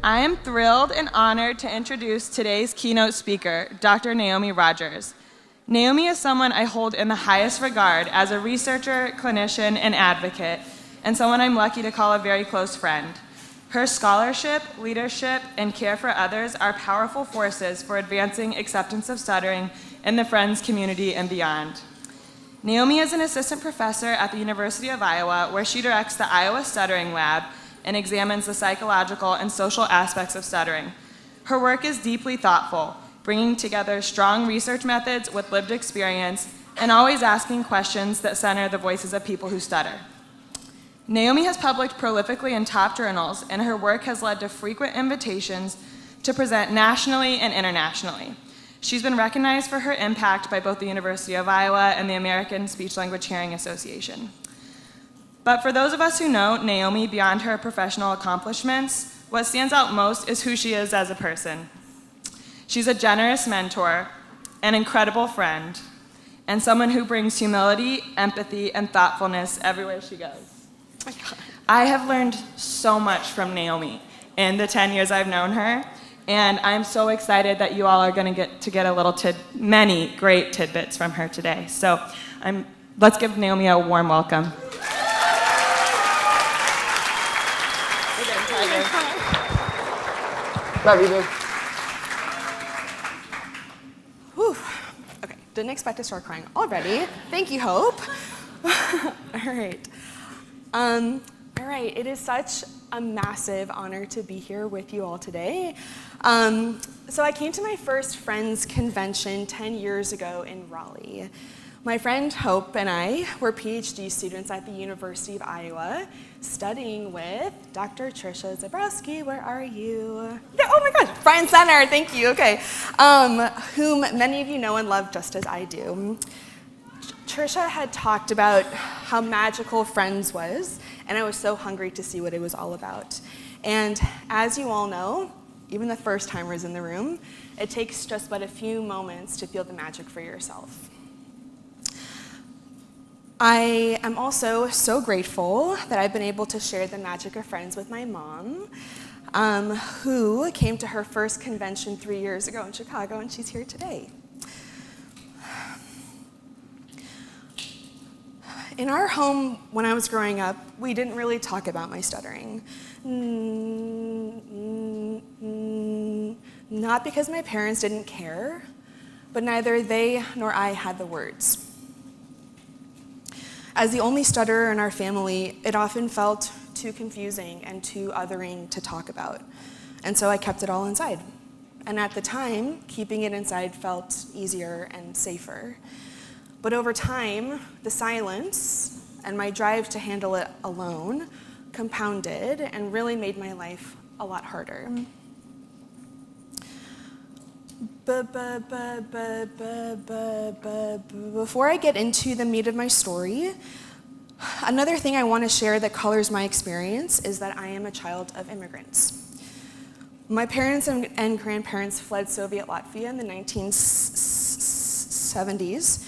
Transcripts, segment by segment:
I am thrilled and honored to introduce today's keynote speaker, Dr. Naomi Rodgers. Naomi is someone I hold in the highest regard as a researcher, clinician, and advocate, and someone I'm lucky to call a very close friend. Her scholarship, leadership, and care for others are powerful forces for advancing acceptance of stuttering in the Friends community and beyond. Naomi is an assistant professor at the University of Iowa, where she directs the Iowa Stuttering Lab and examines the psychological and social aspects of stuttering. Her work is deeply thoughtful, bringing together strong research methods with lived experience and always asking questions that center the voices of people who stutter. Naomi has published prolifically in top journals, and her work has led to frequent invitations to present nationally and internationally. She's been recognized for her impact by both the University of Iowa and the American Speech-Language Hearing Association. But for those of us who know Naomi beyond her professional accomplishments, what stands out most is who she is as a person. She's a generous mentor, an incredible friend, and someone who brings humility, empathy, and thoughtfulness everywhere she goes. Oh my God. I have learned so much from Naomi in the 10 years I've known her, and I'm so excited that you all are going to get a little many great tidbits from her today. So let's give Naomi a warm welcome. Love you, dude. Whew. Okay, didn't expect to start crying already. Thank you, Hope. All right. It is such a massive honor to be here with you all today. So I came to my first Friends convention 10 years ago in Raleigh. My friend Hope and I were PhD students at the University of Iowa, studying with Dr. Trisha Zabrowski. Where are you? Yeah, oh my gosh, Brian Center, thank you, okay. Whom many of you know and love just as I do. Trisha had talked about how magical Friends was, and I was so hungry to see what it was all about. And as you all know, even the first timers in the room, it takes just but a few moments to feel the magic for yourself. I am also so grateful that I've been able to share the magic of Friends with my mom, who came to her first convention 3 years ago in Chicago, and she's here today. In our home, when I was growing up, we didn't really talk about my stuttering. Not because my parents didn't care, but neither they nor I had the words. As the only stutterer in our family, it often felt too confusing and too othering to talk about. And so I kept it all inside. And at the time, keeping it inside felt easier and safer. But over time, the silence and my drive to handle it alone compounded and really made my life a lot harder. Before I get into the meat of my story, another thing I want to share that colors my experience is that I am a child of immigrants. My parents and grandparents fled Soviet Latvia in the 1970s,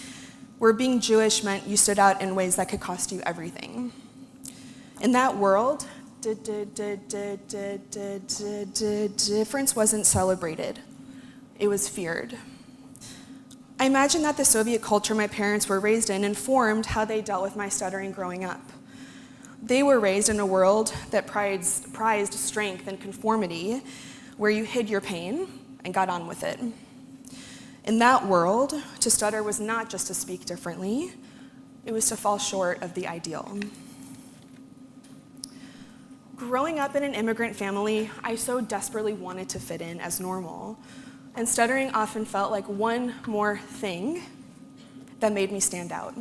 where being Jewish meant you stood out in ways that could cost you everything. In that world, difference wasn't celebrated. It was feared. I imagine that the Soviet culture my parents were raised in informed how they dealt with my stuttering growing up. They were raised in a world that prized strength and conformity, where you hid your pain and got on with it. In that world, to stutter was not just to speak differently, it was to fall short of the ideal. Growing up in an immigrant family, I so desperately wanted to fit in as normal, and stuttering often felt like one more thing that made me stand out.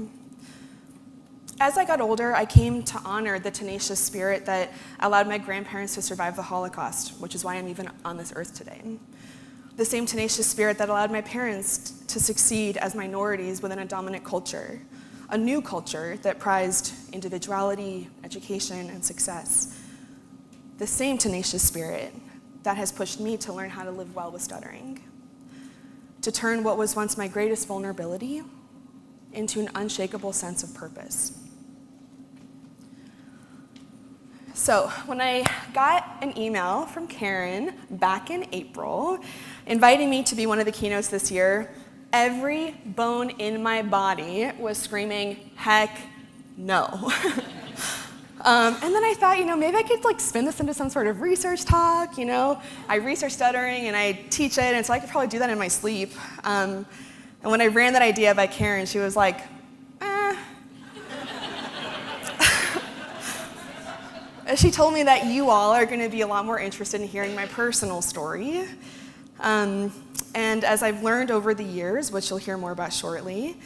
As I got older, I came to honor the tenacious spirit that allowed my grandparents to survive the Holocaust, which is why I'm even on this earth today. The same tenacious spirit that allowed my parents to succeed as minorities within a dominant culture, a new culture that prized individuality, education, and success. The same tenacious spirit that has pushed me to learn how to live well with stuttering, to turn what was once my greatest vulnerability into an unshakable sense of purpose. So when I got an email from Karen back in April inviting me to be one of the keynotes this year, every bone in my body was screaming, heck no. And then I thought, maybe I could spin this into some sort of research talk, I research stuttering and I teach it, and so I could probably do that in my sleep. And when I ran that idea by Karen, she was like, She told me that you all are going to be a lot more interested in hearing my personal story. And as I've learned over the years, which you'll hear more about shortly,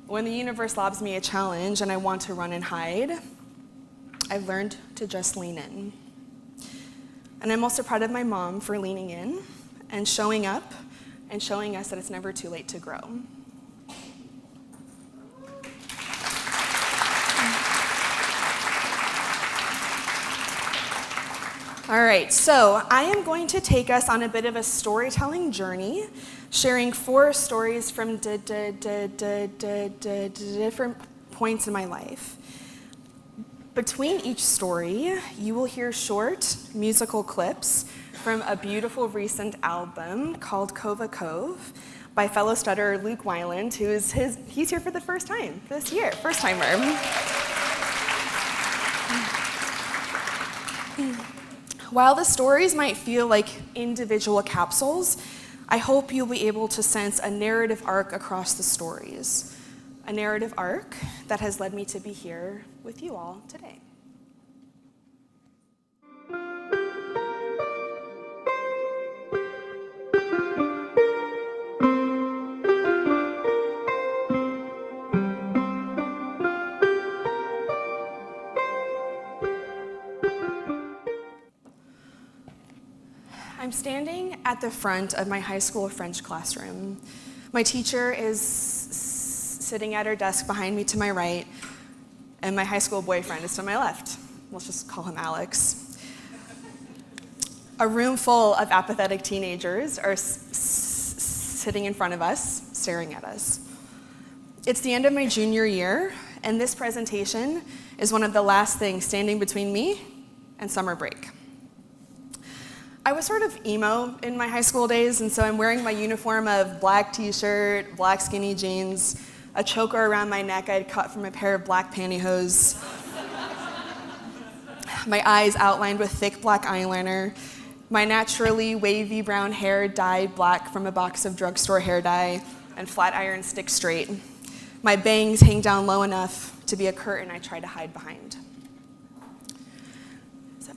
when the universe lobs me a challenge and I want to run and hide, I've learned to just lean in. And I'm also proud of my mom for leaning in and showing up and showing us that it's never too late to grow. All right, so I am going to take us on a bit of a storytelling journey, sharing 4 stories from different points in my life. Between each story, you will hear short musical clips from a beautiful recent album called Cova Cove by fellow stutterer Luke Weiland, he's here for the first time this year, first timer. While the stories might feel like individual capsules, I hope you'll be able to sense a narrative arc across the stories. A narrative arc that has led me to be here with you all today. I'm standing at the front of my high school French classroom. My teacher is sitting at her desk behind me to my right, and my high school boyfriend is to my left. Let's just call him Alex. A room full of apathetic teenagers are sitting in front of us, staring at us. It's the end of my junior year, and this presentation is one of the last things standing between me and summer break. I was sort of emo in my high school days, and so I'm wearing my uniform of black t-shirt, black skinny jeans, a choker around my neck I'd cut from a pair of black pantyhose, my eyes outlined with thick black eyeliner, my naturally wavy brown hair dyed black from a box of drugstore hair dye, and flat iron stick straight. My bangs hang down low enough to be a curtain I try to hide behind.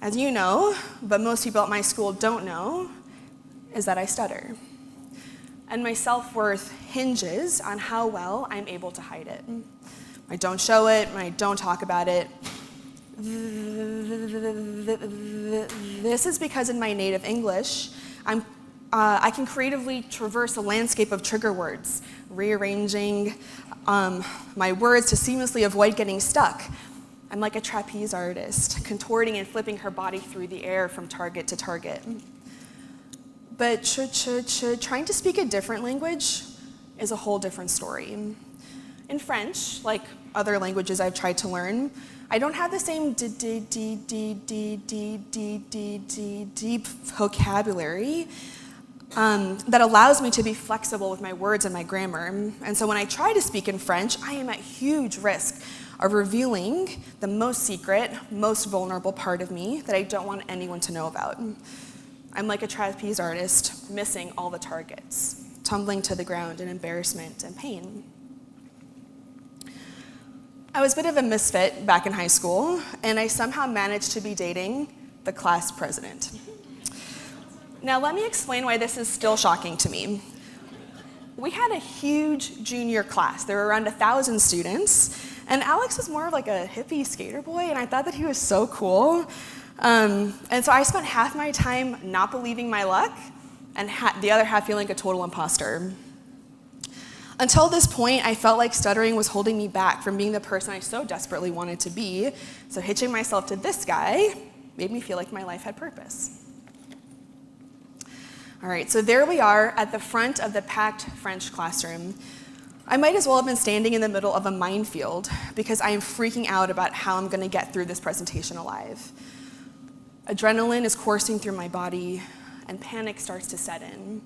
As you know, but most people at my school don't know, is that I stutter. And my self-worth hinges on how well I'm able to hide it. I don't show it, I don't talk about it. This is because in my native English, I can creatively traverse a landscape of trigger words, rearranging my words to seamlessly avoid getting stuck. I'm like a trapeze artist, contorting and flipping her body through the air from target to target. But trying to speak a different language is a whole different story. In French, like other languages I've tried to learn, I don't have the same deep vocabulary that allows me to be flexible with my words and my grammar. And so when I try to speak in French, I am at huge risk of revealing the most secret, most vulnerable part of me that I don't want anyone to know about. I'm like a trapeze artist, missing all the targets, tumbling to the ground in embarrassment and pain. I was a bit of a misfit back in high school, and I somehow managed to be dating the class president. Now let me explain why this is still shocking to me. We had a huge junior class. There were around 1,000 students, and Alex was more of like a hippie skater boy, and I thought that he was so cool. And so I spent half my time not believing my luck, and the other half feeling like a total imposter. Until this point, I felt like stuttering was holding me back from being the person I so desperately wanted to be, so hitching myself to this guy made me feel like my life had purpose. All right, so there we are at the front of the packed French classroom. I might as well have been standing in the middle of a minefield because I am freaking out about how I'm going to get through this presentation alive. Adrenaline is coursing through my body, and panic starts to set in.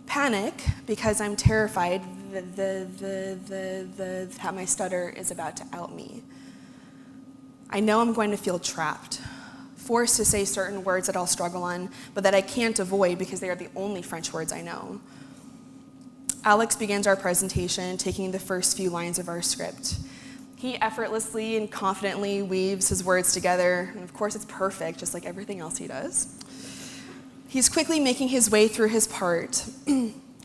Panic because I'm terrified that my stutter is about to out me. I know I'm going to feel trapped, forced to say certain words that I'll struggle on, but that I can't avoid because they are the only French words I know. Alex begins our presentation, taking the first few lines of our script. He effortlessly and confidently weaves his words together, and of course it's perfect, just like everything else he does. He's quickly making his way through his part.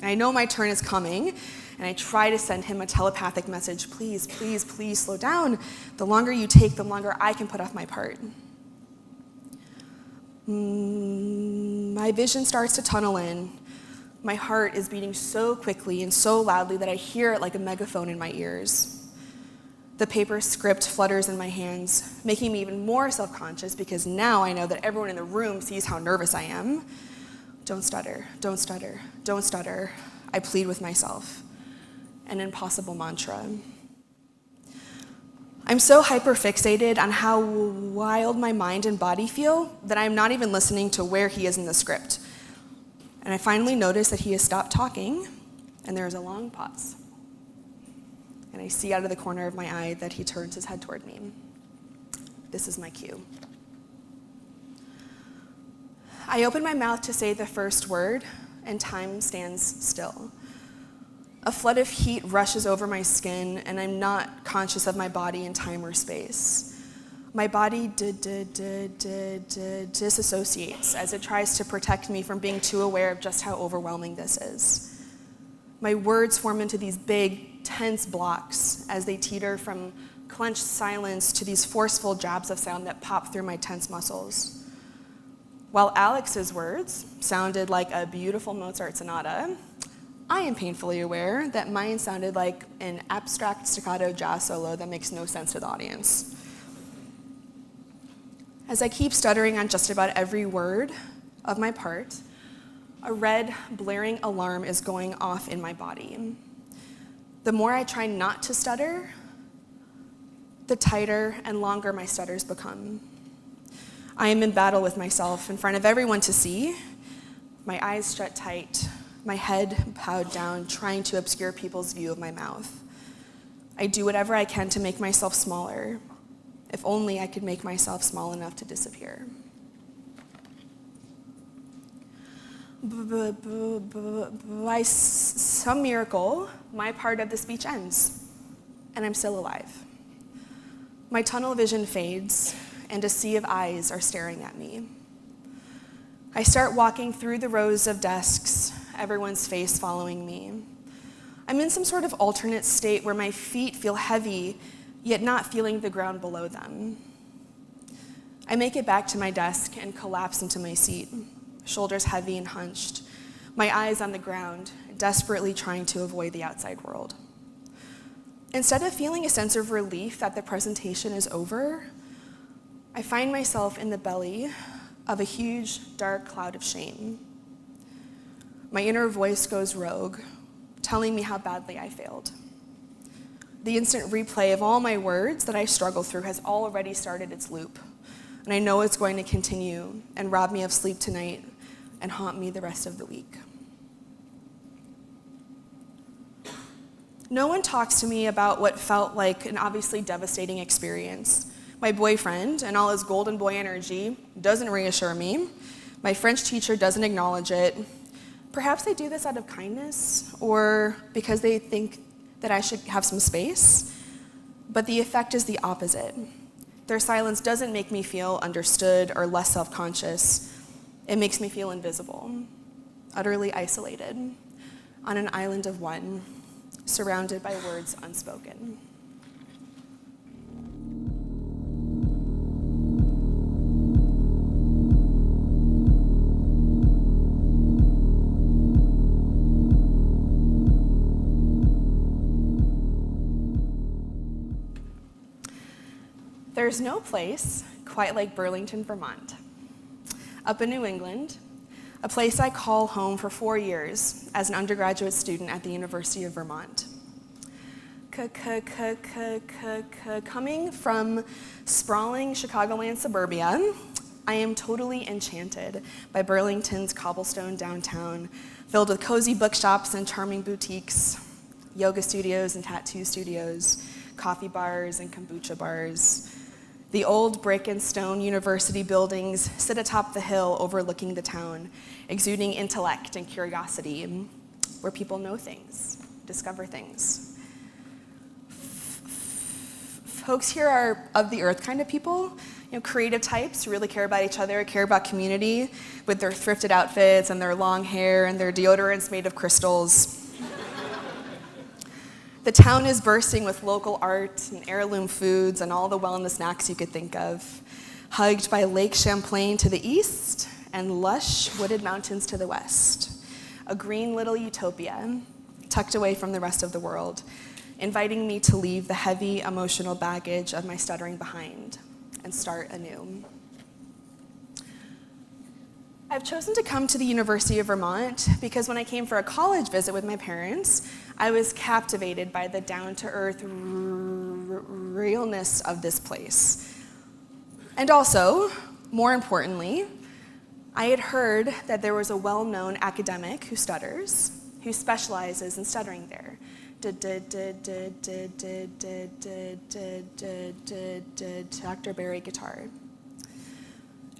I know my turn is coming, and I try to send him a telepathic message, please, please, please slow down. The longer you take, the longer I can put off my part. My vision starts to tunnel in. My heart is beating so quickly and so loudly that I hear it like a megaphone in my ears. The paper script flutters in my hands, making me even more self-conscious because now I know that everyone in the room sees how nervous I am. Don't stutter, don't stutter, don't stutter, I plead with myself. An impossible mantra. I'm so hyper-fixated on how wild my mind and body feel that I'm not even listening to where he is in the script. And I finally notice that he has stopped talking, and there is a long pause. And I see out of the corner of my eye that he turns his head toward me. This is my cue. I open my mouth to say the first word, and time stands still. A flood of heat rushes over my skin, and I'm not conscious of my body in time or space. My body disassociates as it tries to protect me from being too aware of just how overwhelming this is. My words form into these big, tense blocks as they teeter from clenched silence to these forceful jabs of sound that pop through my tense muscles. While Alex's words sounded like a beautiful Mozart sonata, I am painfully aware that mine sounded like an abstract staccato jazz solo that makes no sense to the audience. As I keep stuttering on just about every word of my part, a red, blaring alarm is going off in my body. The more I try not to stutter, the tighter and longer my stutters become. I am in battle with myself in front of everyone to see, my eyes shut tight, my head bowed down, trying to obscure people's view of my mouth. I do whatever I can to make myself smaller. If only I could make myself small enough to disappear. By some miracle, my part of the speech ends, and I'm still alive. My tunnel vision fades, and a sea of eyes are staring at me. I start walking through the rows of desks, everyone's face following me. I'm in some sort of alternate state where my feet feel heavy, yet not feeling the ground below them. I make it back to my desk and collapse into my seat, shoulders heavy and hunched, my eyes on the ground, desperately trying to avoid the outside world. Instead of feeling a sense of relief that the presentation is over, I find myself in the belly of a huge, dark cloud of shame. My inner voice goes rogue, telling me how badly I failed. The instant replay of all my words that I struggle through has already started its loop, and I know it's going to continue and rob me of sleep tonight and haunt me the rest of the week. No one talks to me about what felt like an obviously devastating experience. My boyfriend, and all his golden boy energy, doesn't reassure me. My French teacher doesn't acknowledge it. Perhaps they do this out of kindness or because they think that I should have some space, but the effect is the opposite. Their silence doesn't make me feel understood or less self-conscious. It makes me feel invisible, utterly isolated, on an island of one, surrounded by words unspoken. There's no place quite like Burlington, Vermont. Up in New England, a place I call home for 4 years as an undergraduate student at the University of Vermont. Coming from sprawling Chicagoland suburbia, I am totally enchanted by Burlington's cobblestone downtown, filled with cozy bookshops and charming boutiques, yoga studios and tattoo studios, coffee bars and kombucha bars. The old brick and stone university buildings sit atop the hill overlooking the town, exuding intellect and curiosity, where people know things, discover things. Folks here are of the earth kind of people, creative types who really care about each other, care about community, with their thrifted outfits and their long hair and their deodorants made of crystals. The town is bursting with local art and heirloom foods and all the wellness snacks you could think of, hugged by Lake Champlain to the east and lush wooded mountains to the west. A green little utopia, tucked away from the rest of the world, inviting me to leave the heavy emotional baggage of my stuttering behind and start anew. I've chosen to come to the University of Vermont because when I came for a college visit with my parents, I was captivated by the down-to-earth realness of this place. And also, more importantly, I had heard that there was a well-known academic who stutters, who specializes in stuttering there. Dr. Barry guitar.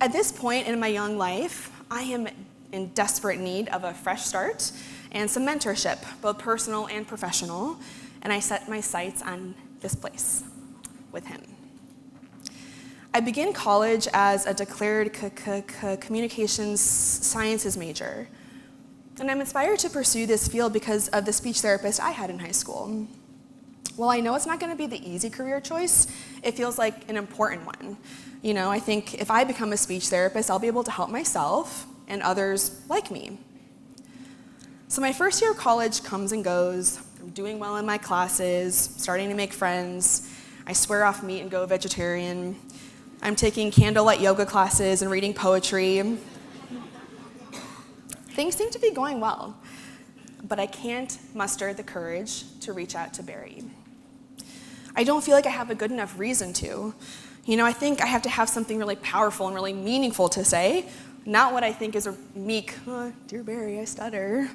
At this point in my young life, I am in desperate need of a fresh start and some mentorship, both personal and professional, and I set my sights on this place with him. I began college as a declared communications sciences major, and I'm inspired to pursue this field because of the speech therapist I had in high school. While I know it's not going to be the easy career choice, it feels like an important one. I think if I become a speech therapist, I'll be able to help myself and others like me. So my first year of college comes and goes. I'm doing well in my classes, starting to make friends. I swear off meat and go vegetarian. I'm taking candlelight yoga classes and reading poetry. Things seem to be going well, but I can't muster the courage to reach out to Barry. I don't feel like I have a good enough reason to. I think I have to have something really powerful and really meaningful to say, not what I think is a meek, dear Barry, I stutter.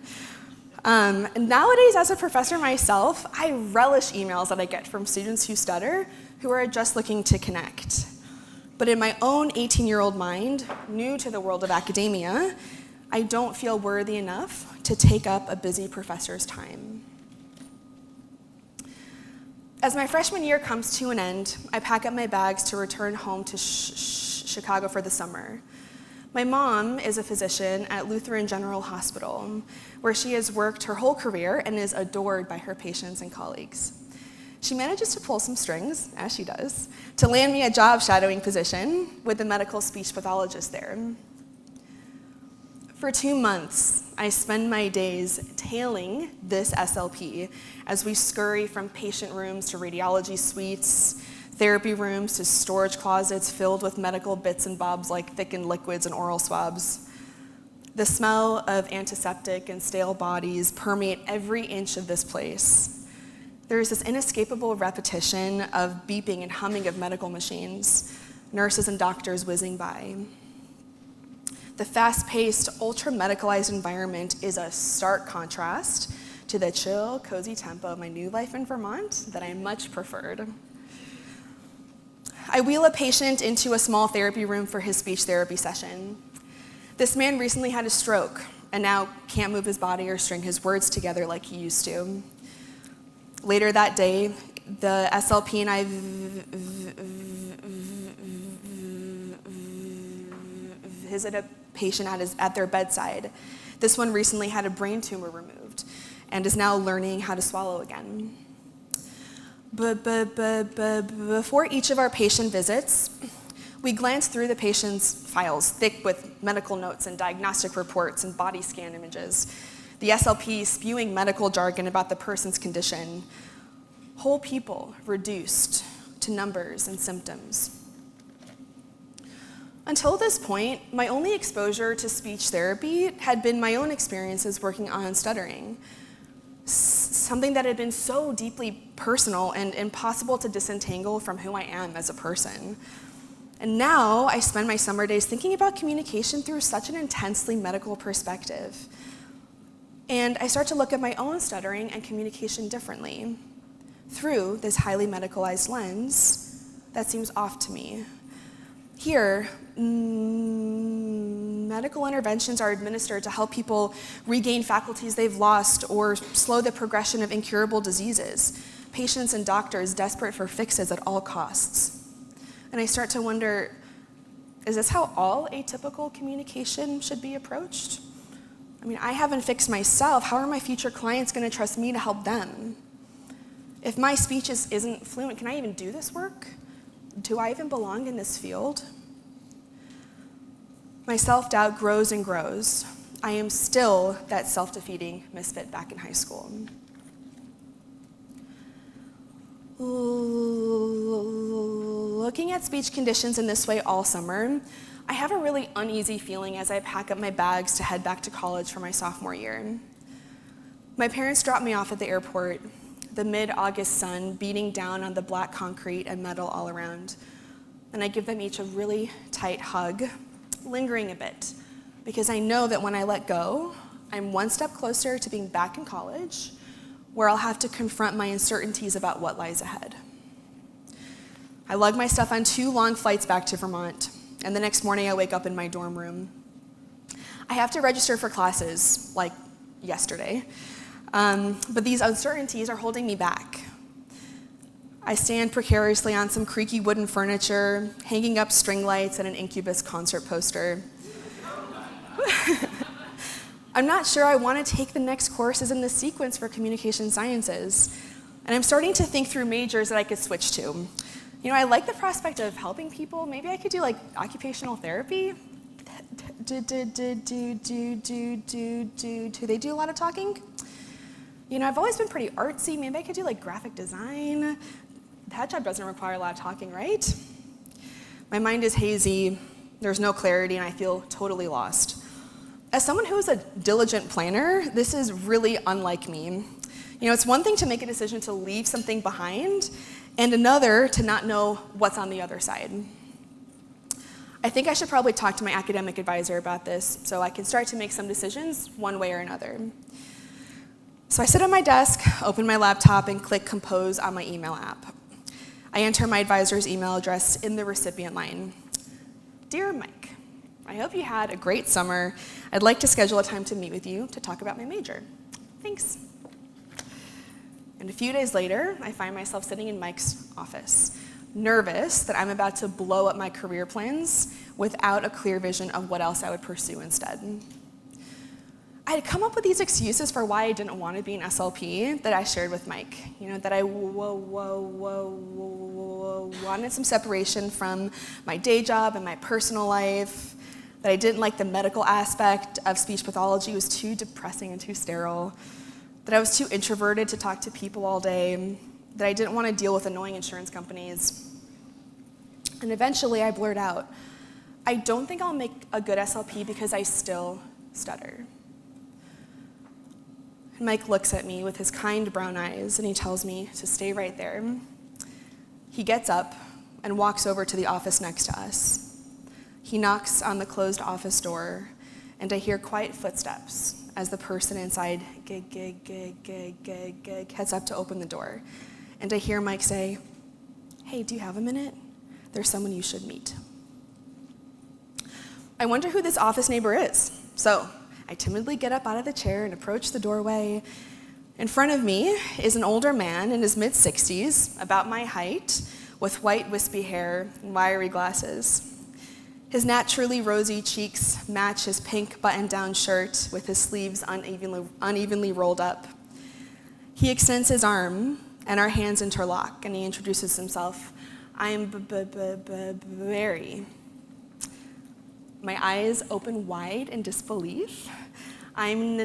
And nowadays, as a professor myself, I relish emails that I get from students who stutter, who are just looking to connect. But in my own 18-year-old mind, new to the world of academia, I don't feel worthy enough to take up a busy professor's time. As my freshman year comes to an end, I pack up my bags to return home to Chicago for the summer. My mom is a physician at Lutheran General Hospital, where she has worked her whole career and is adored by her patients and colleagues. She manages to pull some strings, as she does, to land me a job shadowing position with the medical speech pathologist there. For 2 months, I spend my days tailing this SLP as we scurry from patient rooms to radiology suites, therapy rooms to storage closets filled with medical bits and bobs like thickened liquids and oral swabs. The smell of antiseptic and stale bodies permeate every inch of this place. There is this inescapable repetition of beeping and humming of medical machines, nurses and doctors whizzing by. The fast-paced, ultra-medicalized environment is a stark contrast to the chill, cozy tempo of my new life in Vermont that I much preferred. I wheel a patient into a small therapy room for his speech therapy session. This man recently had a stroke and now can't move his body or string his words together like he used to. Later that day, the SLP and I visit a patient at their bedside. This one recently had a brain tumor removed and is now learning how to swallow again. But before each of our patient visits, we glance through the patient's files, thick with medical notes and diagnostic reports and body scan images. The SLP spewing medical jargon about the person's condition. Whole people reduced to numbers and symptoms. Until this point, my only exposure to speech therapy had been my own experiences working on stuttering, something that had been so deeply personal and impossible to disentangle from who I am as a person. And now I spend my summer days thinking about communication through such an intensely medical perspective. And I start to look at my own stuttering and communication differently through this highly medicalized lens that seems off to me. Here, medical interventions are administered to help people regain faculties they've lost or slow the progression of incurable diseases. Patients and doctors desperate for fixes at all costs. And I start to wonder, is this how all atypical communication should be approached? I mean, I haven't fixed myself. How are my future clients going to trust me to help them? If my speech isn't fluent, can I even do this work? Do I even belong in this field? My self-doubt grows and grows. I am still that self-defeating misfit back in high school. Looking at speech conditions in this way all summer, I have a really uneasy feeling as I pack up my bags to head back to college for my sophomore year. My parents dropped me off at the airport, the mid-August sun beating down on the black concrete and metal all around, and I give them each a really tight hug, lingering a bit, because I know that when I let go, I'm one step closer to being back in college, where I'll have to confront my uncertainties about what lies ahead. I lug my stuff on 2 long flights back to Vermont, and the next morning I wake up in my dorm room. I have to register for classes, like yesterday, but these uncertainties are holding me back. I stand precariously on some creaky wooden furniture, hanging up string lights and an Incubus concert poster. I'm not sure I want to take the next courses in the sequence for communication sciences, and I'm starting to think through majors that I could switch to. You know, I like the prospect of helping people. Maybe I could do like occupational therapy. Do they do a lot of talking? You know, I've always been pretty artsy. Maybe I could do like graphic design. That job doesn't require a lot of talking, right? My mind is hazy. There's no clarity, and I feel totally lost. As someone who is a diligent planner, this is really unlike me. You know, it's one thing to make a decision to leave something behind, and another to not know what's on the other side. I think I should probably talk to my academic advisor about this so I can start to make some decisions one way or another. So I sit at my desk, open my laptop, and click Compose on my email app. I enter my advisor's email address in the recipient line. Dear Mike, I hope you had a great summer. I'd like to schedule a time to meet with you to talk about my major. Thanks. And a few days later, I find myself sitting in Mike's office, nervous that I'm about to blow up my career plans without a clear vision of what else I would pursue instead. I had come up with these excuses for why I didn't want to be an SLP that I shared with Mike. You know, that I wanted some separation from my day job and my personal life, that I didn't like the medical aspect of speech pathology. It was too depressing and too sterile, that I was too introverted to talk to people all day, that I didn't want to deal with annoying insurance companies. And eventually I blurred out, I don't think I'll make a good SLP because I still stutter. And Mike looks at me with his kind brown eyes, and he tells me to stay right there. He gets up and walks over to the office next to us. He knocks on the closed office door, and I hear quiet footsteps as the person inside heads up to open the door. And I hear Mike say, "Hey, do you have a minute? There's someone you should meet." I wonder who this office neighbor is. So I timidly get up out of the chair and approach the doorway. In front of me is an older man in his mid-60s, about my height, with white wispy hair and wiry glasses. His naturally rosy cheeks match his pink button-down shirt with his sleeves unevenly rolled up. He extends his arm, and our hands interlock, and he introduces himself. I'm Barry. My eyes open wide in disbelief. I'm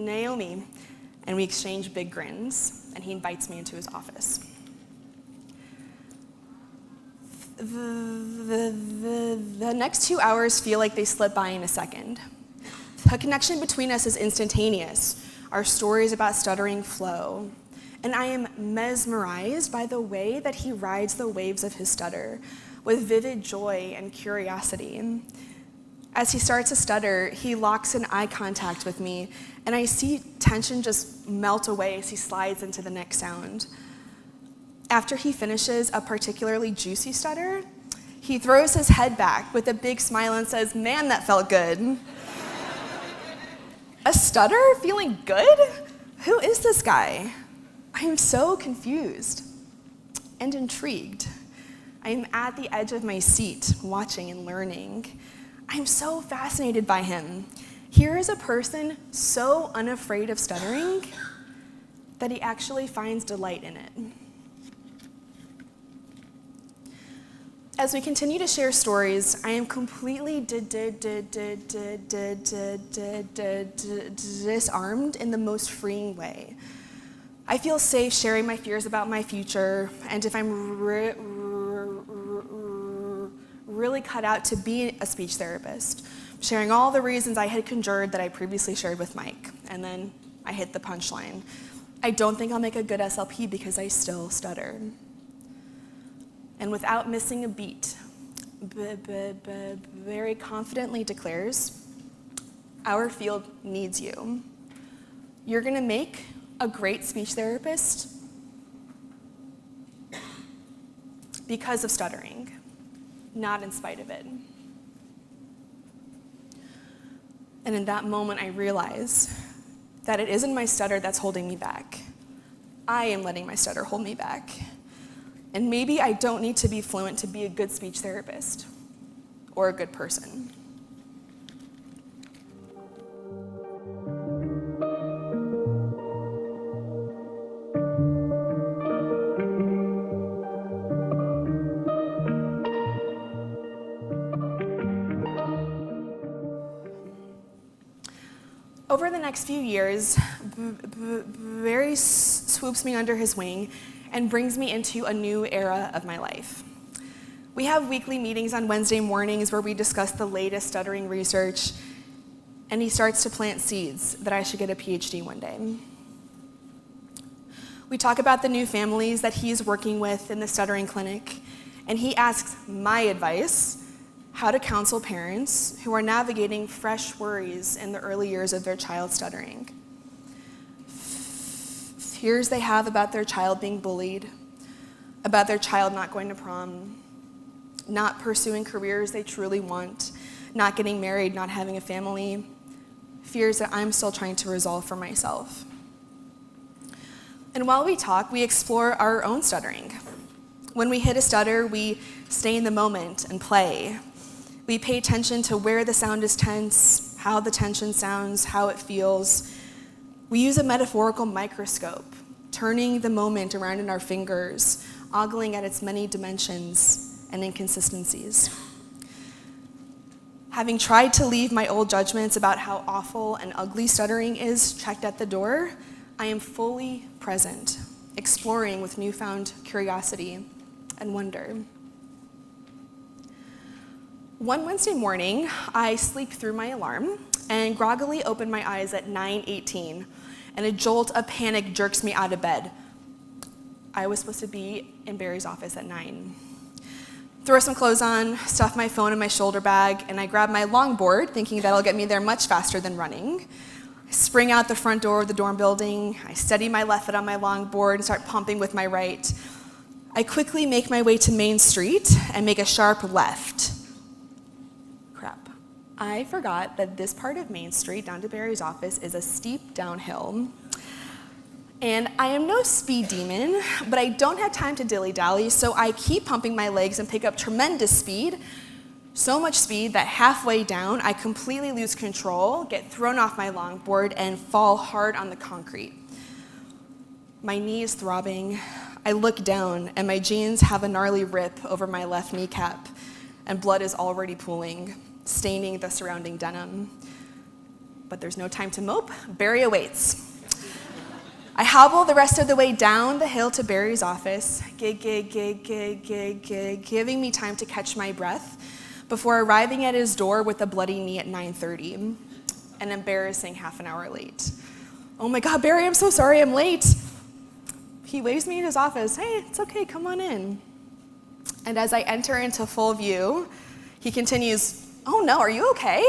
Naomi, and we exchange big grins, and he invites me into his office. The next 2 hours feel like they slip by in a second. The connection between us is instantaneous. Our stories about stuttering flow. and I am mesmerized by the way that he rides the waves of his stutter with vivid joy and curiosity. As he starts to stutter, he locks in eye contact with me, and I see tension just melt away as he slides into the next sound. After he finishes a particularly juicy stutter, he throws his head back with a big smile and says, "Man, that felt good." A stutter feeling good? Who is this guy? I am so confused and intrigued. I am at the edge of my seat, watching and learning. I am so fascinated by him. Here is a person so unafraid of stuttering that he actually finds delight in it. As we continue to share stories, I am completely disarmed in the most freeing way. I feel safe sharing my fears about my future, and if I'm really cut out to be a speech therapist, sharing all the reasons I had conjured that I previously shared with Mike, and then I hit the punchline. I don't think I'll make a good SLP because I still stutter. And without missing a beat, very confidently declares, our field needs you. You're gonna make a great speech therapist because of stuttering, not in spite of it. And in that moment, I realize that it isn't my stutter that's holding me back. I am letting my stutter hold me back. And maybe I don't need to be fluent to be a good speech therapist or a good person. Over the next few years, Barry swoops me under his wing and brings me into a new era of my life. We have weekly meetings on Wednesday mornings where we discuss the latest stuttering research, and he starts to plant seeds that I should get a PhD one day. We talk about the new families that he's working with in the stuttering clinic, and he asks my advice, how to counsel parents who are navigating fresh worries in the early years of their child stuttering. Fears they have about their child being bullied, about their child not going to prom, not pursuing careers they truly want, not getting married, not having a family, fears that I'm still trying to resolve for myself. And while we talk, we explore our own stuttering. When we hit a stutter, we stay in the moment and play. We pay attention to where the sound is tense, how the tension sounds, how it feels. We use a metaphorical microscope, turning the moment around in our fingers, ogling at its many dimensions and inconsistencies. Having tried to leave my old judgments about how awful and ugly stuttering is checked at the door, I am fully present, exploring with newfound curiosity and wonder. One Wednesday morning, I sleep through my alarm and groggily open my eyes at 9:18, and a jolt of panic jerks me out of bed. I was supposed to be in Barry's office at 9. Throw some clothes on, stuff my phone in my shoulder bag, and I grab my longboard, thinking that'll get me there much faster than running. I spring out the front door of the dorm building, I steady my left foot on my longboard and start pumping with my right. I quickly make my way to Main Street and make a sharp left. Crap. I forgot that this part of Main Street down to Barry's office is a steep downhill. And I am no speed demon, but I don't have time to dilly-dally, so I keep pumping my legs and pick up tremendous speed. So much speed that halfway down, I completely lose control, get thrown off my longboard, and fall hard on the concrete. My knee is throbbing. I look down, and my jeans have a gnarly rip over my left kneecap, and blood is already pooling, staining the surrounding denim. But there's no time to mope. Barry awaits. I hobble the rest of the way down the hill to Barry's office, giving me time to catch my breath before arriving at his door with a bloody knee at 9:30, an embarrassing half an hour late. Oh my God, Barry, I'm so sorry I'm late. He waves me in his office, "Hey, it's okay, come on in." And as I enter into full view, he continues, "Oh no, are you okay?"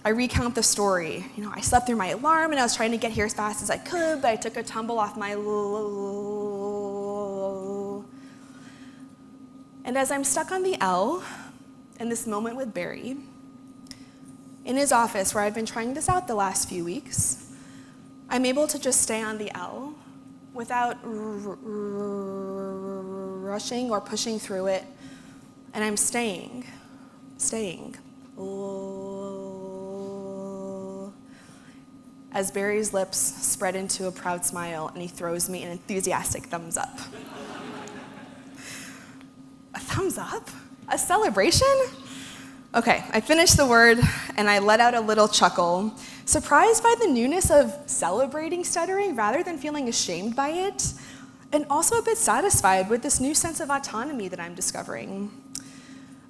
I recount the story. I slept through my alarm and I was trying to get here as fast as I could, but I took a tumble off my And as I'm stuck on the L in this moment with Barry, in his office where I've been trying this out the last few weeks, I'm able to just stay on the L without rushing or pushing through it, and I'm staying. As Barry's lips spread into a proud smile and he throws me an enthusiastic thumbs up. A thumbs up? A celebration? Okay, I finished the word and I let out a little chuckle, surprised by the newness of celebrating stuttering rather than feeling ashamed by it, and also a bit satisfied with this new sense of autonomy that I'm discovering.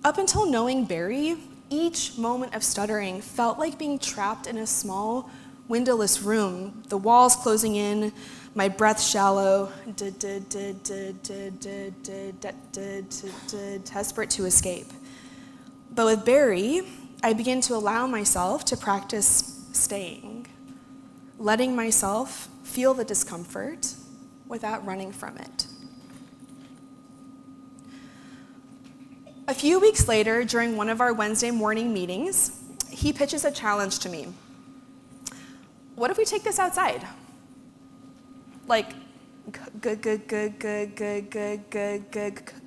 Up until knowing Barry, each moment of stuttering felt like being trapped in a small, windowless room, the walls closing in, my breath shallow, desperate to escape. But with Barry, I begin to allow myself to practice staying, letting myself feel the discomfort without running from it. A few weeks later, during one of our Wednesday morning meetings, he pitches a challenge to me. What if we take this outside? Like,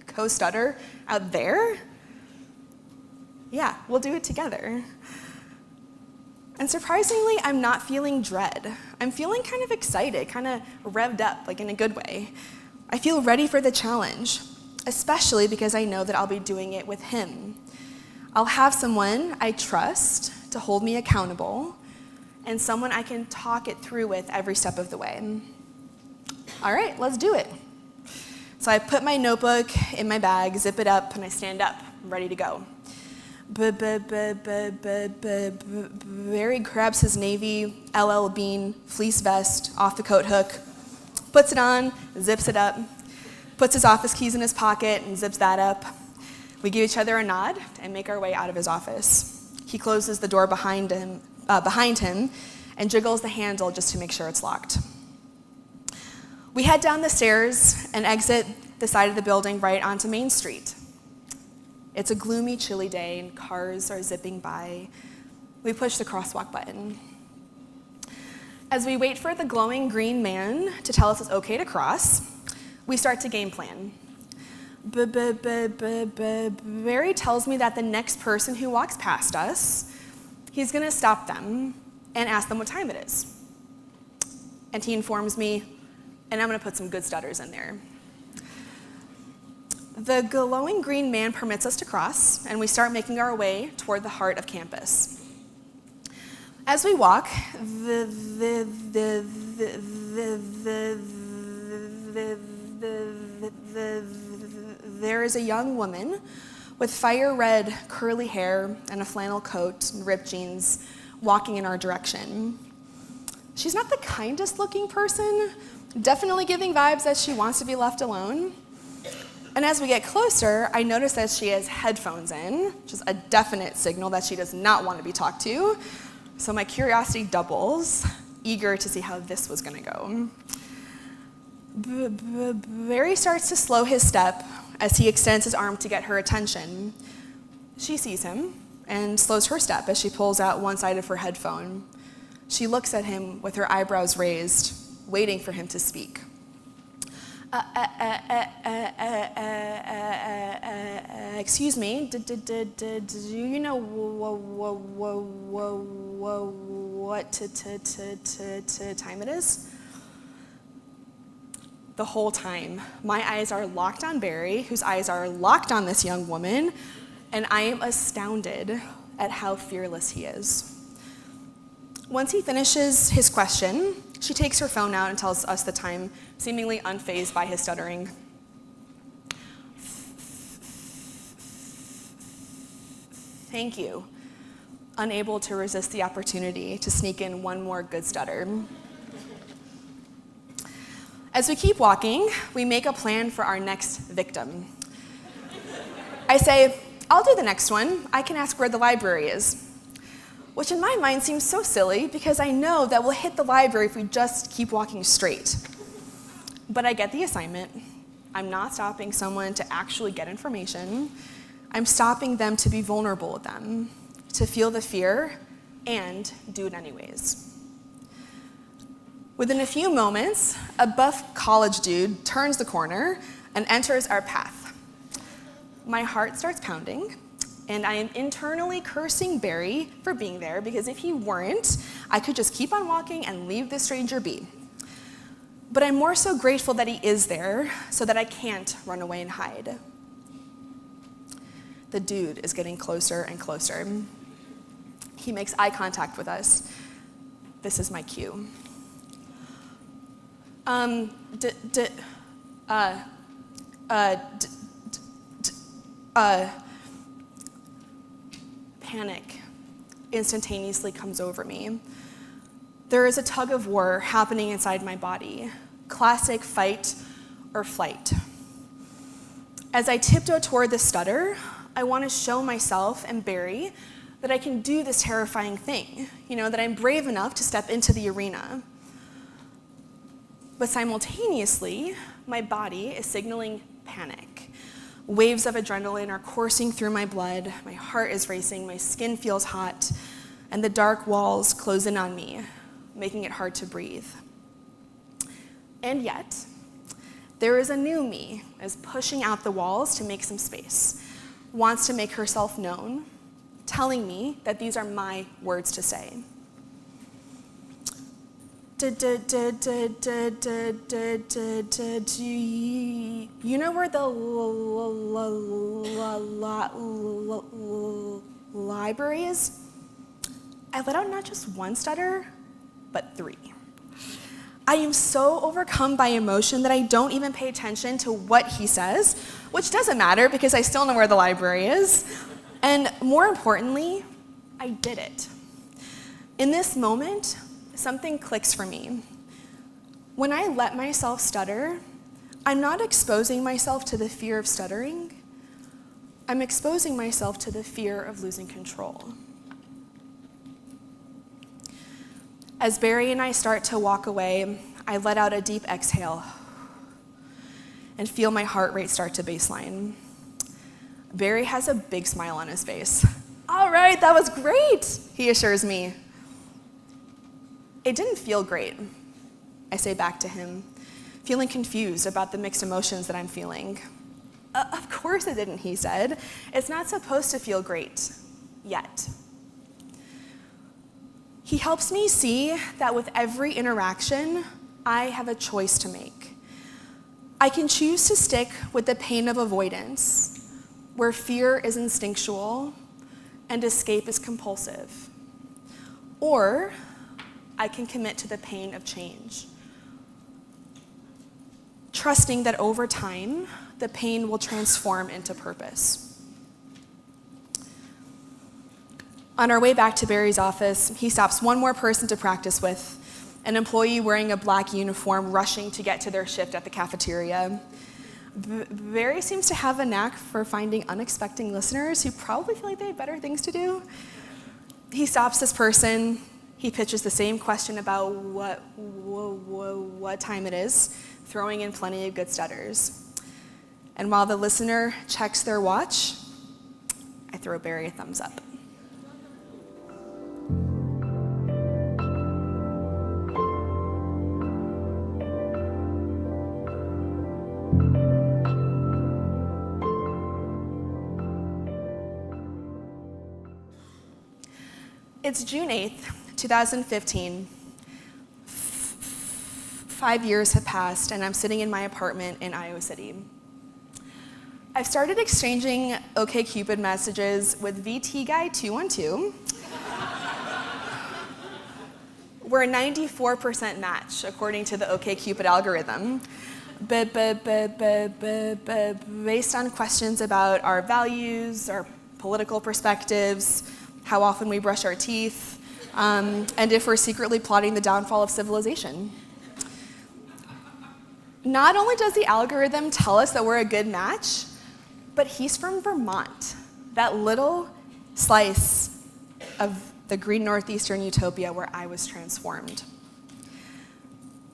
co-stutter out there? Yeah, we'll do it together. And surprisingly, I'm not feeling dread. I'm feeling kind of excited, kind of revved up, like in a good way. I feel ready for the challenge, especially because I know that I'll be doing it with him. I'll have someone I trust to hold me accountable, and someone I can talk it through with every step of the way. All right, let's do it. So I put my notebook in my bag, zip it up, and I stand up, I'm ready to go. Barry grabs his navy LL Bean fleece vest off the coat hook, puts it on, zips it up, puts his office keys in his pocket and zips that up. We give each other a nod and make our way out of his office. He closes the door behind him and jiggles the handle just to make sure it's locked. We head down the stairs and exit the side of the building right onto Main Street. It's a gloomy, chilly day and cars are zipping by. We push the crosswalk button. As we wait for the glowing green man to tell us it's okay to cross, we start to game plan. Barry tells me that the next person who walks past us, he's gonna stop them and ask them what time it is. And he informs me, and I'm gonna put some good stutters in there. The glowing green man permits us to cross, and we start making our way toward the heart of campus. As we walk, there is a young woman with fire red curly hair and a flannel coat and ripped jeans walking in our direction. She's not the kindest looking person, definitely giving vibes that she wants to be left alone. And as we get closer, I notice that she has headphones in, which is a definite signal that she does not want to be talked to. So my curiosity doubles, eager to see how this was going to go. Barry starts to slow his step as he extends his arm to get her attention. She sees him and slows her step as she pulls out one side of her headphone. She looks at him with her eyebrows raised, waiting for him to speak. Excuse me, do you know what time it is? The whole time, my eyes are locked on Barry, whose eyes are locked on this young woman, and I am astounded at how fearless he is. Once he finishes his question, she takes her phone out and tells us the time, seemingly unfazed by his stuttering. Thank you. Unable to resist the opportunity to sneak in one more good stutter. As we keep walking, we make a plan for our next victim. I say, I'll do the next one. I can ask where the library is. Which in my mind seems so silly because I know that we'll hit the library if we just keep walking straight. But I get the assignment. I'm not stopping someone to actually get information. I'm stopping them to be vulnerable with them, to feel the fear, and do it anyways. Within a few moments, a buff college dude turns the corner and enters our path. My heart starts pounding, and I am internally cursing Barry for being there, because if he weren't, I could just keep on walking and leave this stranger be. But I'm more so grateful that he is there so that I can't run away and hide. The dude is getting closer and closer. He makes eye contact with us. This is my cue. Panic instantaneously comes over me. There is a tug of war happening inside my body. Classic fight or flight. As I tiptoe toward the stutter, I want to show myself and Barry that I can do this terrifying thing, that I'm brave enough to step into the arena. But simultaneously, my body is signaling panic. Waves of adrenaline are coursing through my blood, my heart is racing, my skin feels hot, and the dark walls close in on me, making it hard to breathe. And yet, there is a new me, is pushing out the walls to make some space, wants to make herself known, telling me that these are my words to say. You know where the library is? I let out not just one stutter, but 3. I am so overcome by emotion that I don't even pay attention to what he says, which doesn't matter because I still know where the library is. And more importantly, I did it. In this moment, something clicks for me. When I let myself stutter, I'm not exposing myself to the fear of stuttering. I'm exposing myself to the fear of losing control. As Barry and I start to walk away, I let out a deep exhale and feel my heart rate start to baseline. Barry has a big smile on his face. All right, that was great, he assures me. It didn't feel great, I say back to him, feeling confused about the mixed emotions that I'm feeling. Of course it didn't, he said. It's not supposed to feel great, yet. He helps me see that with every interaction, I have a choice to make. I can choose to stick with the pain of avoidance, where fear is instinctual and escape is compulsive. Or I can commit to the pain of change, trusting that over time, the pain will transform into purpose. On our way back to Barry's office, he stops one more person to practice with, an employee wearing a black uniform rushing to get to their shift at the cafeteria. Barry seems to have a knack for finding unexpected listeners who probably feel like they have better things to do. He stops this person. He pitches the same question about what time it is, throwing in plenty of good stutters. And while the listener checks their watch, I throw Barry a thumbs up. It's June 8th, 2015. 5 years have passed, and I'm sitting in my apartment in Iowa City. I've started exchanging OkCupid messages with VTGuy212. We're a 94% match, according to the OkCupid algorithm. Based on questions about our values, our political perspectives, how often we brush our teeth, and if we're secretly plotting the downfall of civilization. Not only does the algorithm tell us that we're a good match, but he's from Vermont, that little slice of the green northeastern utopia where I was transformed.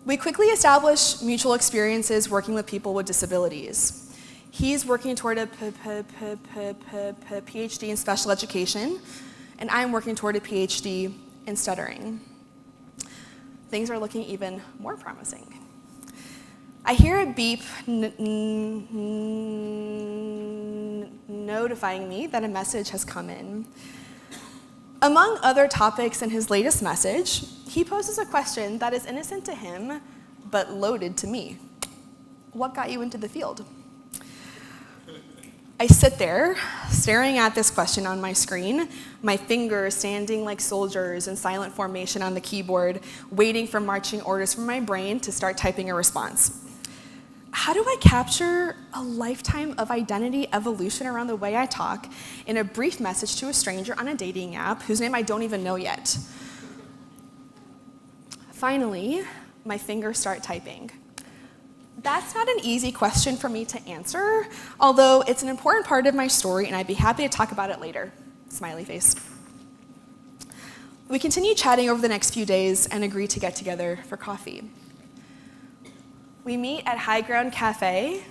We quickly established mutual experiences working with people with disabilities. He's working toward a PhD in special education, and I'm working toward a PhD in stuttering. Things are looking even more promising. I hear a beep notifying me that a message has come in. Among other topics in his latest message, he poses a question that is innocent to him, but loaded to me. What got you into the field? I sit there, staring at this question on my screen, my fingers standing like soldiers in silent formation on the keyboard, waiting for marching orders from my brain to start typing a response. How do I capture a lifetime of identity evolution around the way I talk in a brief message to a stranger on a dating app whose name I don't even know yet? Finally, my fingers start typing. That's not an easy question for me to answer, although it's an important part of my story and I'd be happy to talk about it later. Smiley face. We continue chatting over the next few days and agree to get together for coffee. We meet at High Ground Cafe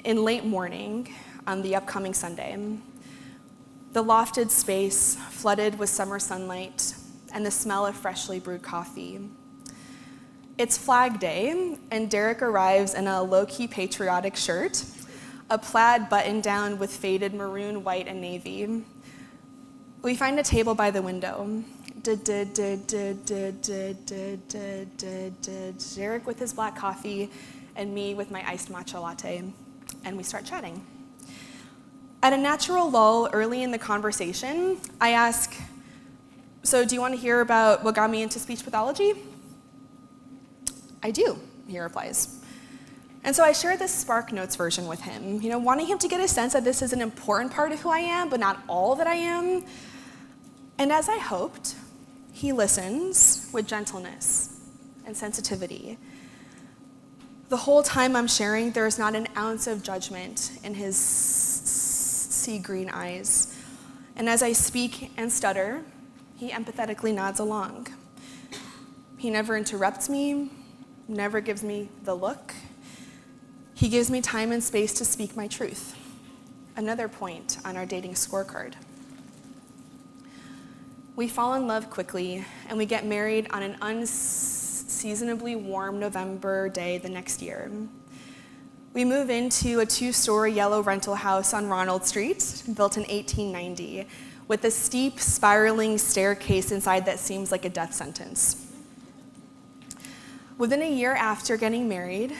in late morning on the upcoming Sunday. The lofted space flooded with summer sunlight and the smell of freshly brewed coffee. It's Flag Day, and Derek arrives in a low-key patriotic shirt, a plaid button-down with faded maroon, white, and navy. We find a table by the window. Derek with his black coffee, and me with my iced matcha latte, and we start chatting. At a natural lull early in the conversation, I ask, so do you want to hear about what got me into speech pathology? I do, he replies. And so I share this Spark Notes version with him, wanting him to get a sense that this is an important part of who I am, but not all that I am. And as I hoped, he listens with gentleness and sensitivity. The whole time I'm sharing, there is not an ounce of judgment in his sea green eyes. And as I speak and stutter, he empathetically nods along. He never interrupts me, never gives me the look. He gives me time and space to speak my truth. Another point on our dating scorecard. We fall in love quickly, and we get married on an unseasonably warm November day the next year. We move into a 2-story yellow rental house on Ronald Street, built in 1890, with a steep, spiraling staircase inside that seems like a death sentence. Within a year after getting married,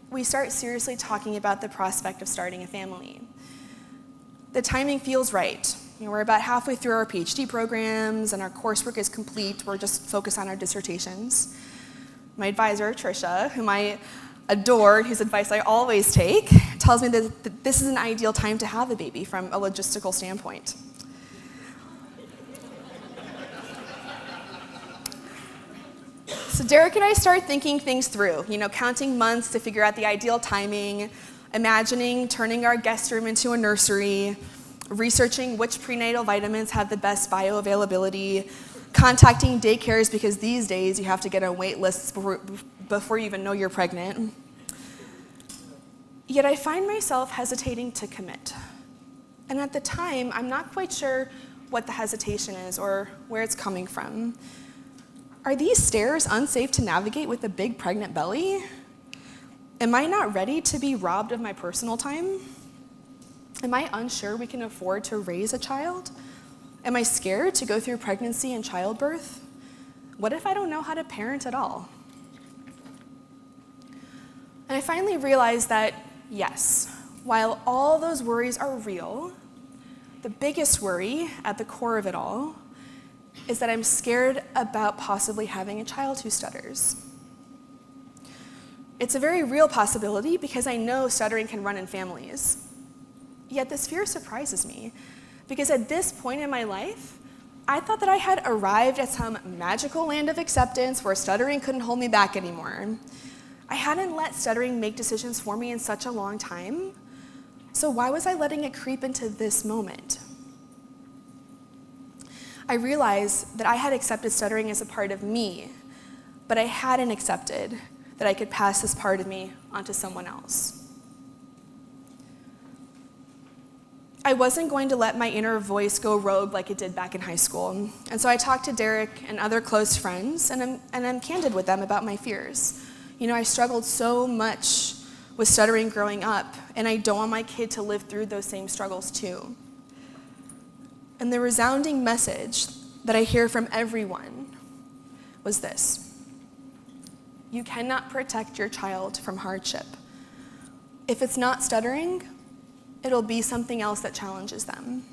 we start seriously talking about the prospect of starting a family. The timing feels right. We're about halfway through our PhD programs, and our coursework is complete. We're just focused on our dissertations. My advisor, Trisha, whom I adore, whose advice I always take, tells me that this is an ideal time to have a baby from a logistical standpoint. So Derek and I start thinking things through, counting months to figure out the ideal timing, imagining turning our guest room into a nursery, researching which prenatal vitamins have the best bioavailability, contacting daycares because these days you have to get on wait lists before you even know you're pregnant. Yet I find myself hesitating to commit. And at the time, I'm not quite sure what the hesitation is or where it's coming from. Are these stairs unsafe to navigate with a big pregnant belly? Am I not ready to be robbed of my personal time? Am I unsure we can afford to raise a child? Am I scared to go through pregnancy and childbirth? What if I don't know how to parent at all? And I finally realized that, yes, while all those worries are real, the biggest worry at the core of it all is that I'm scared about possibly having a child who stutters. It's a very real possibility because I know stuttering can run in families. Yet this fear surprises me, because at this point in my life, I thought that I had arrived at some magical land of acceptance where stuttering couldn't hold me back anymore. I hadn't let stuttering make decisions for me in such a long time, so why was I letting it creep into this moment? I realized that I had accepted stuttering as a part of me, but I hadn't accepted that I could pass this part of me onto someone else. I wasn't going to let my inner voice go rogue like it did back in high school. And so I talked to Derek and other close friends, and I'm candid with them about my fears. You know, I struggled so much with stuttering growing up, and I don't want my kid to live through those same struggles too. And the resounding message that I hear from everyone was this: you cannot protect your child from hardship. If it's not stuttering, it'll be something else that challenges them.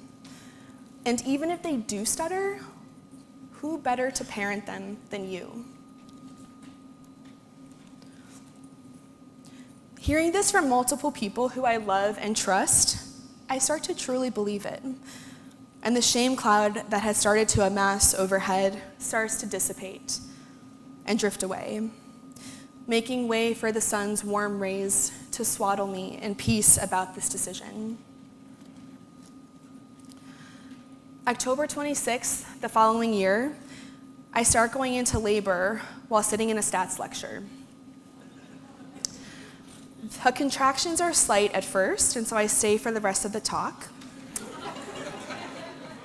And even if they do stutter, who better to parent them than you? Hearing this from multiple people who I love and trust, I start to truly believe it. And the shame cloud that has started to amass overhead starts to dissipate and drift away, making way for the sun's warm rays to swaddle me in peace about this decision. October 26th, the following year, I start going into labor while sitting in a stats lecture. The contractions are slight at first, and so I stay for the rest of the talk.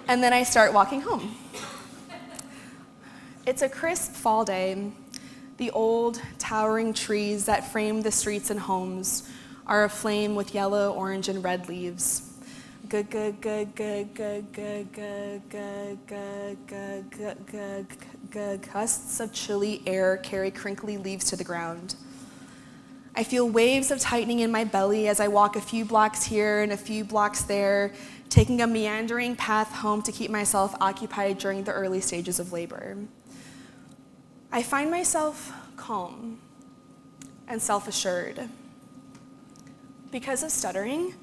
And then I start walking home. It's a crisp fall day. The old, towering trees that frame the streets and homes are aflame with yellow, orange, and red leaves. Gusts of chilly air carry crinkly leaves to the ground. I feel waves of tightening in my belly as I walk a few blocks here and a few blocks there, taking a meandering path home to keep myself occupied during the early stages of labor. I find myself calm and self-assured. Because of stuttering,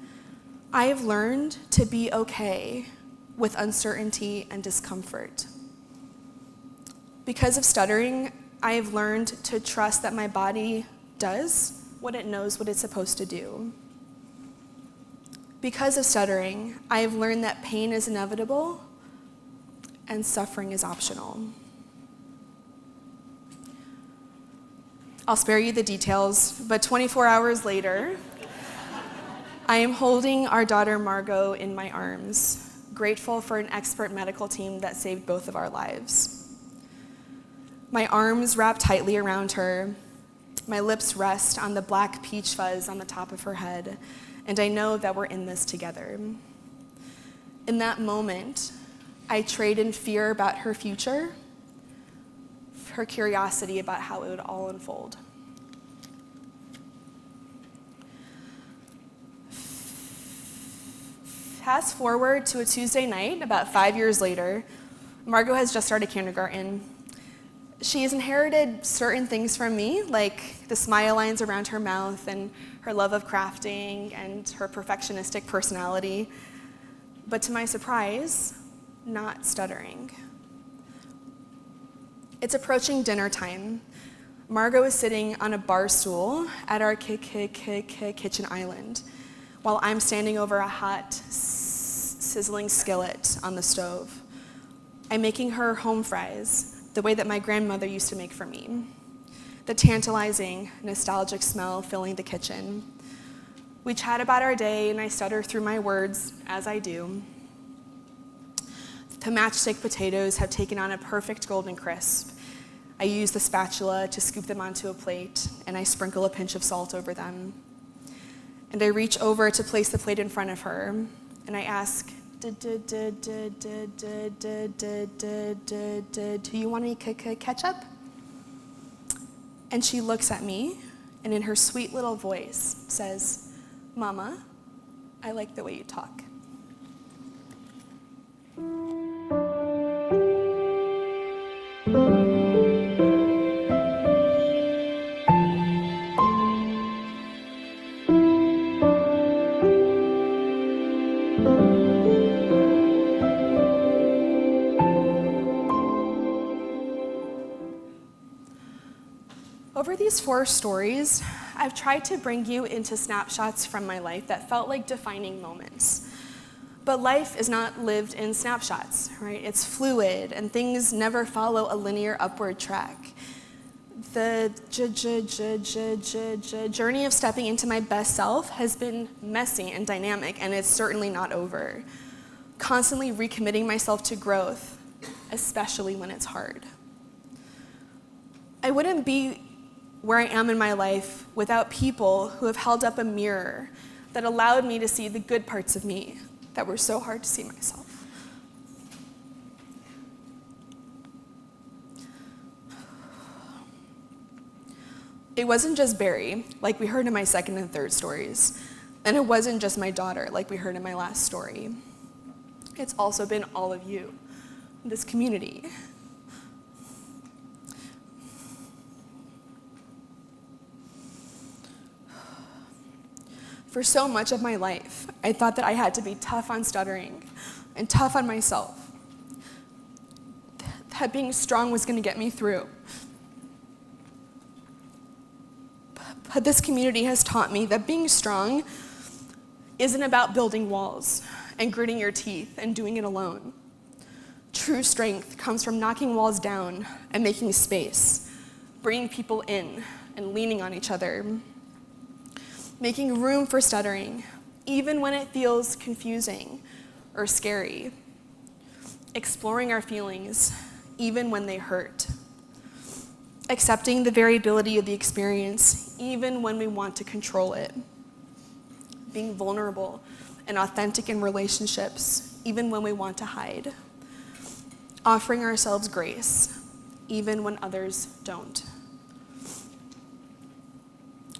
I have learned to be okay with uncertainty and discomfort. Because of stuttering, I have learned to trust that my body does what it knows what it's supposed to do. Because of stuttering, I have learned that pain is inevitable and suffering is optional. I'll spare you the details, but 24 hours later, I am holding our daughter Margot in my arms, grateful for an expert medical team that saved both of our lives. My arms wrap tightly around her. My lips rest on the black peach fuzz on the top of her head, and I know that we're in this together. In that moment, I trade in fear about her future, her curiosity about how it would all unfold. Fast forward to a Tuesday night, about 5 years later. Margot has just started kindergarten. She has inherited certain things from me, like the smile lines around her mouth and her love of crafting and her perfectionistic personality. But to my surprise, not stuttering. It's approaching dinner time. Margot is sitting on a bar stool at our kitchen island, while I'm standing over a hot, sizzling skillet on the stove. I'm making her home fries, the way that my grandmother used to make for me. The tantalizing, nostalgic smell filling the kitchen. We chat about our day, and I stutter through my words, as I do. The matchstick potatoes have taken on a perfect golden crisp. I use the spatula to scoop them onto a plate, and I sprinkle a pinch of salt over them. And I reach over to place the plate in front of her, and I ask, do you want any ketchup? And she looks at me, and in her sweet little voice says, Mama, I like the way you talk. Over the these 4 stories, I've tried to bring you into snapshots from my life that felt like defining moments. But life is not lived in snapshots, right? It's fluid, and things never follow a linear upward track. The journey of stepping into my best self has been messy and dynamic, and it's certainly not over. Constantly recommitting myself to growth, especially when it's hard. I wouldn't be where I am in my life without people who have held up a mirror that allowed me to see the good parts of me that were so hard to see myself. It wasn't just Barry, like we heard in my 2nd and 3rd stories, and it wasn't just my daughter, like we heard in my last story. It's also been all of you, this community. For so much of my life, I thought that I had to be tough on stuttering and tough on myself. That being strong was going to get me through. But this community has taught me that being strong isn't about building walls and gritting your teeth and doing it alone. True strength comes from knocking walls down and making space, bringing people in and leaning on each other, making room for stuttering, even when it feels confusing or scary, exploring our feelings, even when they hurt, accepting the variability of the experience, even when we want to control it, being vulnerable and authentic in relationships, even when we want to hide, offering ourselves grace, even when others don't.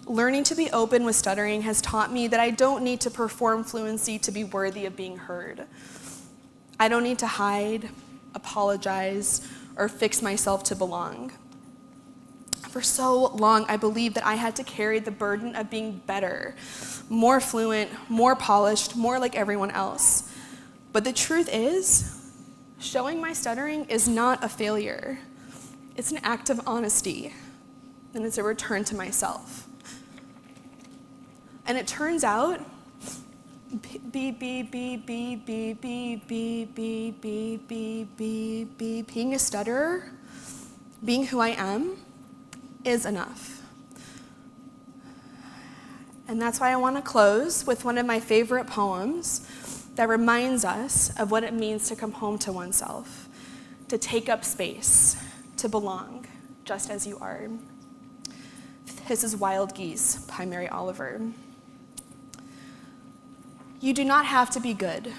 Learning to be open with stuttering has taught me that I don't need to perform fluency to be worthy of being heard. I don't need to hide, apologize, or fix myself to belong. For so long, I believed that I had to carry the burden of being better, more fluent, more polished, more like everyone else. But the truth is, showing my stuttering is not a failure. It's an act of honesty, and it's a return to myself. And it turns out, being a stutterer, being who I am, is enough. And that's why I want to close with one of my favorite poems that reminds us of what it means to come home to oneself, to take up space, to belong, just as you are. This is Wild Geese by Mary Oliver. You do not have to be good.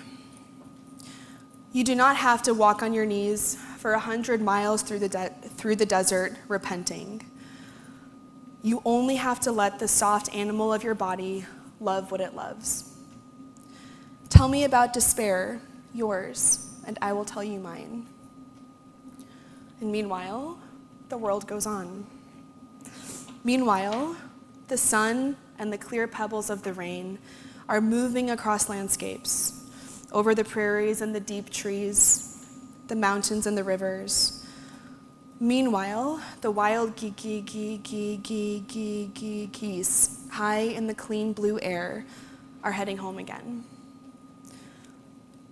You do not have to walk on your knees for 100 miles through the desert repenting. You only have to let the soft animal of your body love what it loves. Tell me about despair, yours, and I will tell you mine. And meanwhile, the world goes on. Meanwhile, the sun and the clear pebbles of the rain are moving across landscapes, over the prairies and the deep trees, the mountains and the rivers. Meanwhile, the wild geese, high in the clean blue air, are heading home again.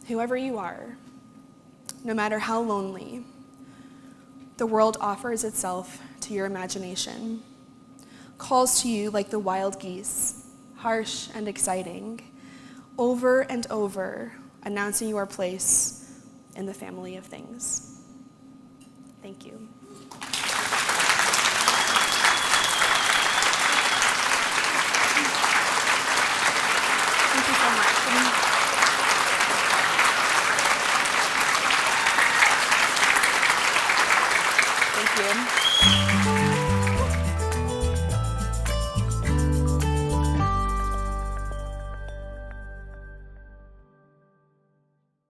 Whoever you are, no matter how lonely, the world offers itself to your imagination, calls to you like the wild geese, harsh and exciting, over and over, announcing your place in the family of things. Thank you.